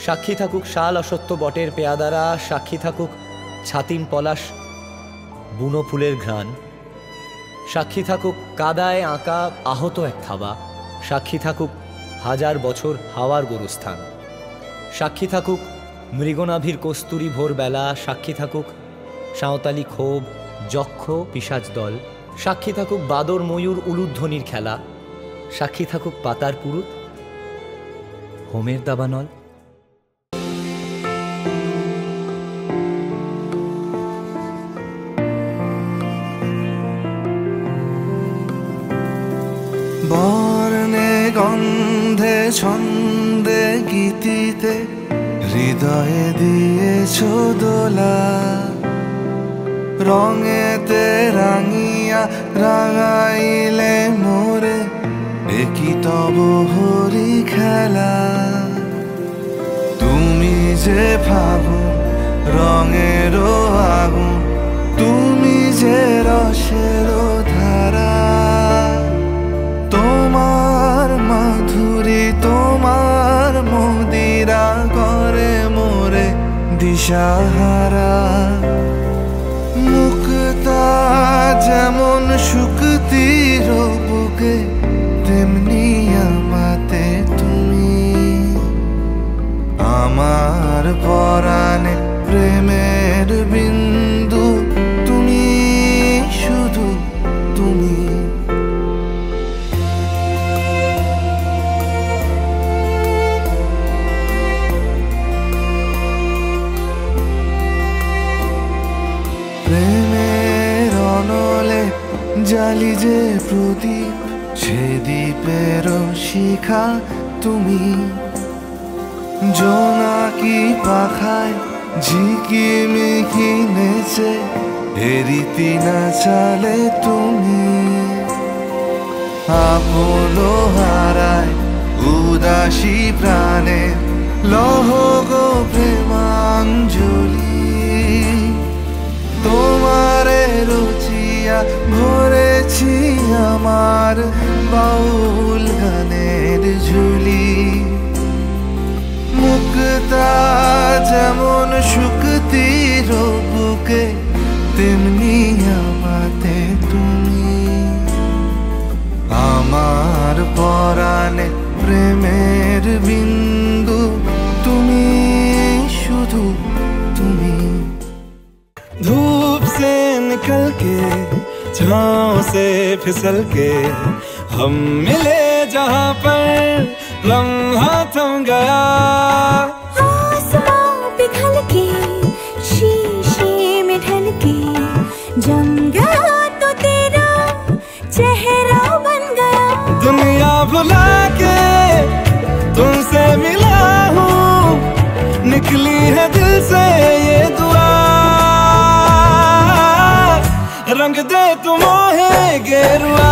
সাক্ষী থাকুক শাল অসত্য বটের পেয়াদারা, সাক্ষী থাকুক ছাতিম পলাশ বুনো ফুলের ঘ্রাণ, সাক্ষী থাকুক কাদায় আঁকা আহত এক থাবা, সাক্ষী থাকুক হাজার বছর হাওয়ার গোরস্থান, সাক্ষী থাকুক মৃগনাভির কস্তুরী ভোরবেলা, সাক্ষী থাকুক সাঁওতালি ক্ষোভ যক্ষ পিশাচ দল, সাক্ষী থাকুক বাদর ময়ূর উলুধ্বনির খেলা, সাক্ষী থাকুক পাতার পুরুত হোমের দাবানল। বর্ণে গন্ধে ছন্দে গীতিতে হৃদয়ে দিয়েছ দোলা, রঙেতে রাঙিয়া রাঙাইলে মোরে একই তব হরি খেলা। তুমি যে ফাগুন রঙেরও আগুন, তুমি যে রসেরও ধারা, তোমার মাধুরী তোমার মদিরা করে মোরে দিশাহারা। মুক্তা যেমন শুকতির বুকে, তেমনি আমাতে তুমি, আমার পরাণে প্রেমের বিন্দু তুমি, শুধু তুমি। প্রেমের অনলে জালি যে প্রদীপ, সে দ্বীপের শিখা তুমি, জোনাকি পাখায় ঝিকিমিকি নেচে হেরিতি না চালে তুমি, আপন হারায় উদাসী প্রাণে লহ গো প্রেমাঞ্জলি। তোমারে রুচিয়া ভরেছি আমার বাউল গানের ঝুলি, মুক্তা যেমন শুকতির বুকে, তেমনি আমাতে তুমি, আমার পরাণে প্রেমের বিন্দু তুমি, শুধু তুমি। धूप से निकल के छाँव से फिसल के हम मिले जहाँ पर लम्हा थम गया, आसमां पिघल के शीशे में ढल के जम गया तो तेरा चेहरा बन गया। दुनिया भुला के तुमसे मिला हूँ, निकली है दिल से ये दुआ, रंग दे तुम है गेरुआ।